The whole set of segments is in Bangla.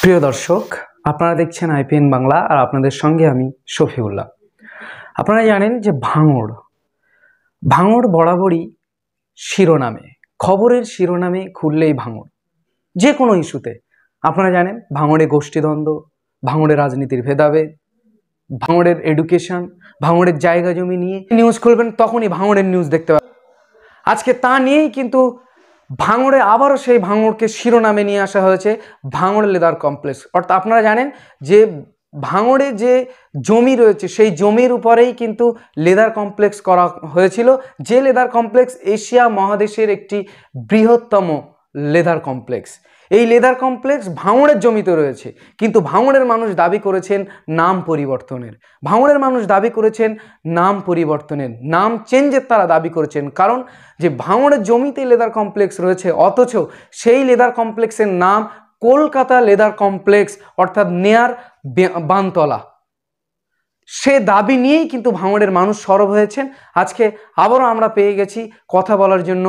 প্রিয় দর্শক, আপনারা দেখছেন আইপিএন বাংলা আর আপনাদের সঙ্গে আমি শফিউল্লাহ। আপনারা জানেন যে ভাঙড় বরাবরই শিরোনামে, খবরের শিরোনামে খুললেই ভাঙড়, যে কোনো ইস্যুতে। আপনারা জানেন ভাঙড়ে গোষ্ঠীদ্বন্দ্ব, ভাঙড়ে রাজনীতির ভেদাভেদ, ভাঙড়ের এডুকেশন, ভাঙড়ের জায়গা জমি নিয়ে নিউজ খুলবেন তখনই ভাঙড়ের নিউজ দেখতে পাবেন। আজকে তা নিয়েই কিন্তু ভাঙড়ে আবারও সেই ভাঙড়কে শিরোনামে নিয়ে আসা হয়েছে, ভাঙড় লেদার কমপ্লেক্স। অর্থাৎ আপনারা জানেন যে ভাঙড়ে যে জমি রয়েছে সেই জমির উপরেই কিন্তু লেদার কমপ্লেক্স করা হয়েছিল, যে লেদার কমপ্লেক্স এশিয়া মহাদেশের একটি বৃহত্তম লেদার কমপ্লেক্স। এই লেদার কমপ্লেক্স ভাঙড়ের জমিতে রয়েছে, কিন্তু ভাঙড়ের মানুষ দাবি করেছেন নাম পরিবর্তনের। নাম চেঞ্জের তারা দাবি করেছেন, কারণ যে ভাঙড়ের জমিতে লেদার কমপ্লেক্স রয়েছে, অথচ সেই লেদার কমপ্লেক্সের নাম কলকাতা লেদার কমপ্লেক্স, অর্থাৎ নেয়ার বানতলা। সে দাবি নিয়েই কিন্তু ভাঙড়ের মানুষ সরব হয়েছেন। আজকে আবারও আমরা পেয়ে গেছি কথা বলার জন্য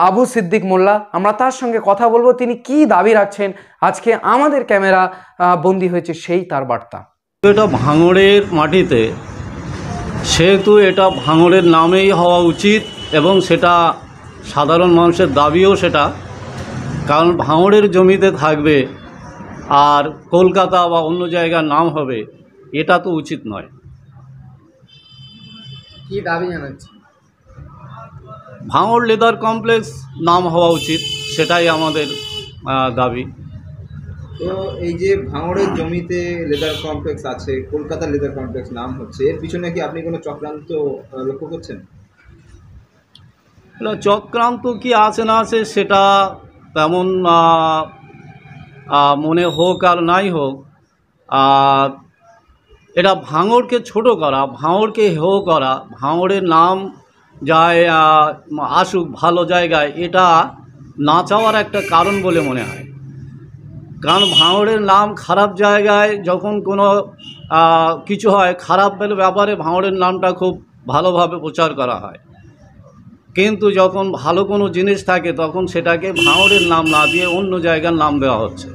আবু সিদ্দিক মোল্লা। আমরা তার সঙ্গে কথা বলবো, তিনি কি দাবি রাখছেন। আজকে আমাদের ক্যামেরা বন্দি হয়েছে সেই তার বার্তা। এটা ভাঙড়ের মাটিতে, সেহেতু এটা ভাঙড়ের নামেই হওয়া উচিত এবং সেটা সাধারণ মানুষের দাবিও সেটা, কারণ ভাঙড়ের জমিতে থাকবে আর কলকাতা বা অন্য জায়গার নাম হবে, এটা তো উচিত নয়। কি দাবি জানাচ্ছি? ভাঙড় লেদার কমপ্লেক্স নাম হওয়া উচিত, সেটাই আমাদের দাবি। তো এই যে ভাঙড়ের জমিতে লেদার কমপ্লেক্স আছে, কলকাতা লেদার কমপ্লেক্স নাম হচ্ছে, এর পিছনে কি আপনি কোনো চক্রান্ত লক্ষ্য করছেন? এটা চক্রান্ত কি আছে না আছে সেটা তেমন মনে হোক আর নাই হোক, এটা ভাঙড়কে ছোট করা, ভাঙড়কে হেয় করা, ভাঙড়ের নাম যায় আসুক ভালো জায়গায়, এটা না চাওয়ার একটা কারণ বলে মনে হয়। কারণ ভাঙড়ের নাম খারাপ জায়গায় যখন কোনো কিছু হয়, খারাপ ব্যাপারে ভাঙড়ের নামটা খুব ভালোভাবে প্রচার করা হয়, কিন্তু যখন ভালো কোনো জিনিস থাকে তখন সেটাকে ভাঙড়ের নাম না দিয়ে অন্য জায়গার নাম দেওয়া হচ্ছে।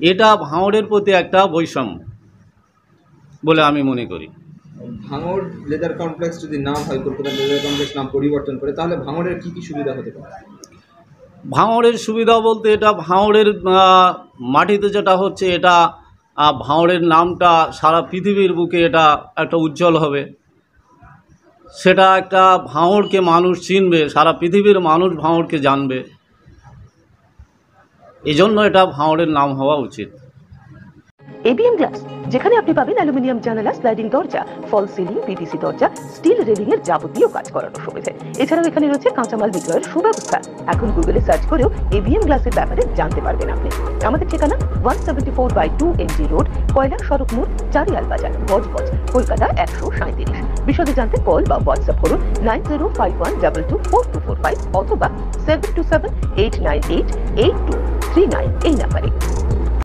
এটা ভাঙড়ের প্রতি একটা বৈষম্য বলে আমি মনে করি। ভাঙড় লেদার কমপ্লেক্স যদি নাম হয়, কলকাতা লেদার কমপ্লেক্স নাম পরিবর্তন করে, তাহলে ভাঙড়ের কি কি সুবিধা হতে পারে? ভাঙড়ের সুবিধা বলতে, এটা ভাঙড়ের মাটিতে যেটা হচ্ছে, এটা ভাঙড়ের নামটা সারা পৃথিবীর বুকে এটা একটা উজ্জ্বল হবে। সেটা একটা ভাঙড়কে মানুষ চিনবে, সারা পৃথিবীর মানুষ ভাঙড়কে জানবে, এজন্য এটা ভাঙড়ের নাম হওয়া উচিত। এবিএম গ্লাস, যেখানে আপনি পাবেন অ্যালুমিনিয়াম জানালা, স্লাইডিং দরজা, ফল সিলিং, পিভিসি দরজা, স্টিল রেলিং এর যাবতীয় কাজ করানোর সুবিধা। এছাড়াও এখানে রয়েছে কাঁচামাল বিক্রয়ের সুব্যবস্থা। এখন গুগলে সার্চ করেও এবিএম গ্লাসের ব্যাপারে জানতে পারবেন আপনি। আমাদের ঠিকানা 174/2 এমজি রোড, কয়লা সড়ক মোড়, চারিয়াল বাজার, বজবজ, কলকাতা 137। বিশদে জানতে কল বা হোয়াটসঅ্যাপ করুন 9051224245 অথবা 7278988239 এই নাম্বারে।